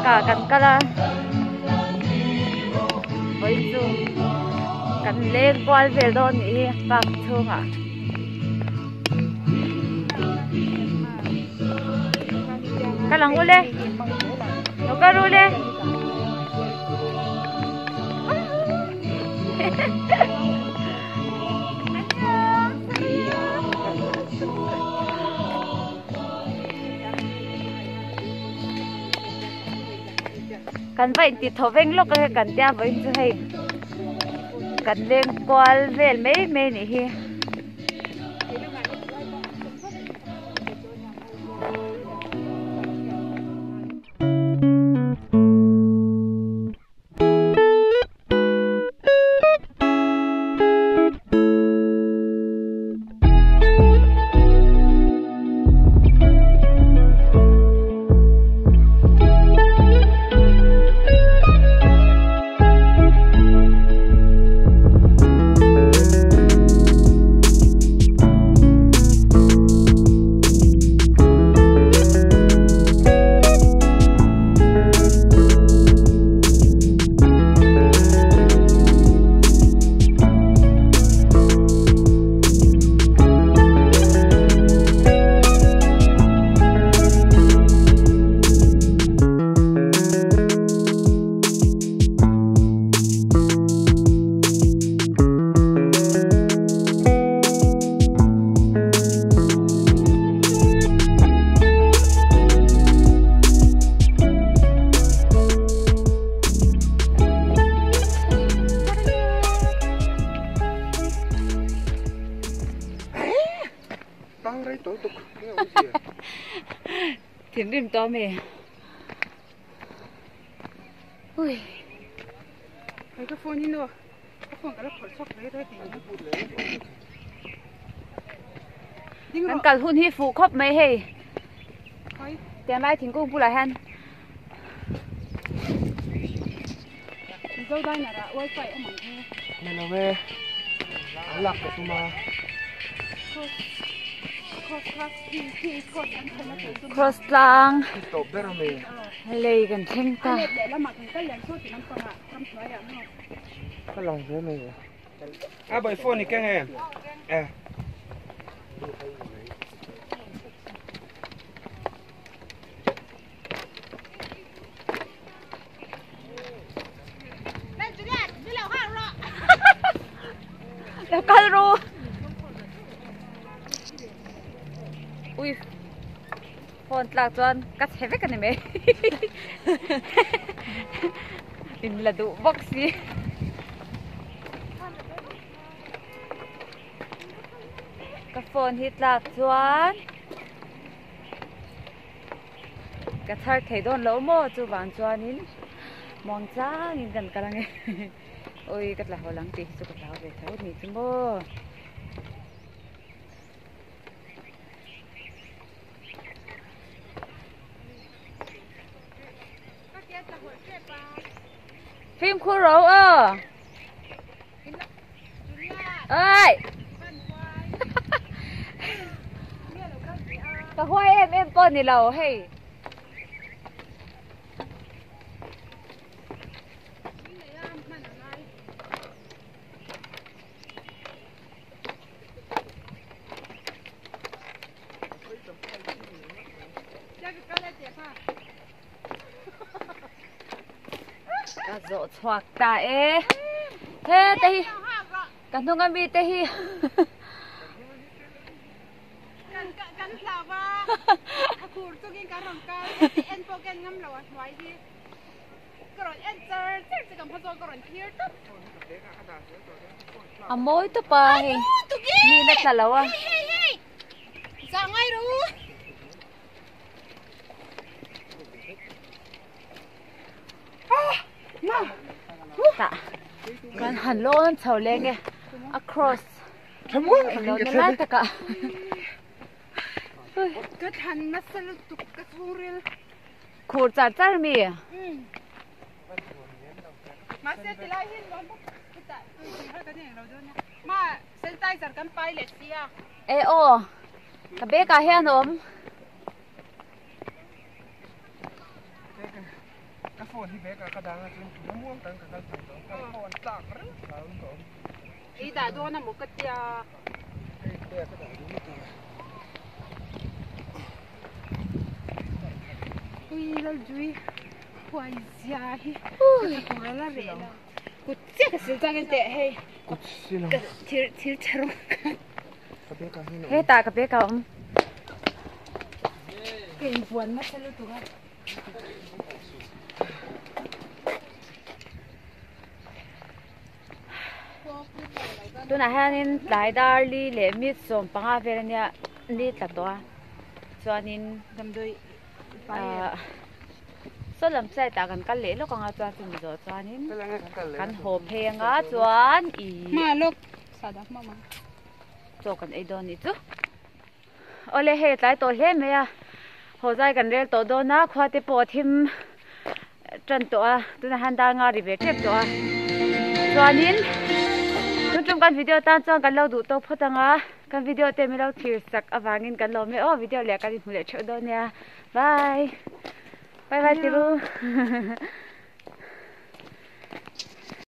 cả cần cả là với dù cần lên qua về đó nhỉ bác thương à cái lăng ule nó cái ule cần vậy thì thấu vinh lúc cái cần tia với chú hay cần lên qua về mấy mấy này tiếng đêm to mẹ ui cái phone đi nữa cái phone cái nó khởi sốc đấy thôi thì anh cả hun hi phụ khóc mấy hề tiếng lai tiếng cũng phụ lại han dâu đây là wifi ở mỏng thế nên là về lạc của tôi mà cross lang lê gần thêm ta cái lòng dưới mình à bởi phone này cái này à đâu có rồi ui phone lạc chuan cắt hết cái này mày mình là đủ box gì cái phone hít lạc chuan cái thar thấy đòn lỗ mò chú bạn chuan nín mong cha nhìn gần cả lăng ôi cái là hồ lăng tí chú cái tao về thấy mình chú mò phim khu rấu ơi cả hoa em con thì lầu hay rộ thoạc ta ê thế tê cần thông ăn bi tê hiกันสาวว่าขูดตัวกินการรำการเอ็นโปรแกรมงำเหล่าไว้ที่กรอนเอ็นเจอร์จะกำพัฒน์กรอนเทียร์ตุ๊บà mốiตุ๊บไปนี่เล็กละแล้วอ่ะสั่งไงรู้tạกันหันโลนเฉาเล็กไง across โลนนั่นตะกะก็ทันนัสลุตุกกระทูริลขูดจัดจ้ามีมาเซติลาหินวันปุ๊บแต่ถ้ากันอย่างเราด้วยนะมาเซนไตจัดกันไปเลสเซียเอโอกะเบกะเฮียนอม phone thì bé cả cái đằng trên nó muông cái thằng đó cái phone tạc rất là ổn ổn ý đã đua là một cái tia cái đằng đúng rồi ui là duy hoài dài ui nó là rẻ là cút chết cái sự cái tệ hay cút xí nó thiệt charo cái bé cả hình Hey ta cái bé cả ông cái buồn mất luôn tụi cái tôi nói hắn đại đa li lệ mít sôm bằng về nha li tạt toa cho nên đâm đôi số làm sai ta cần cắt lệ lúc còn cho chúng rồi cho nên cái cần hộp heng á chuan ý mà lúc sao đó mà cho cần ấy đó nít chứ ở đây hệ tại tổ hệ mấy à hồ dai cần rel tổ đó na khoa tế bỏ thêm chân toa tôi nói hắn đang ngồi đi về tiếp toa cho nên trong cái video tan trong cái lâu đủ tàu phật nga cái video tên mình lâu thiệt sắc avangin cái lâu mấy video lẻ cái gì cũng lẻ chỗ đó nha bye bye bye tiru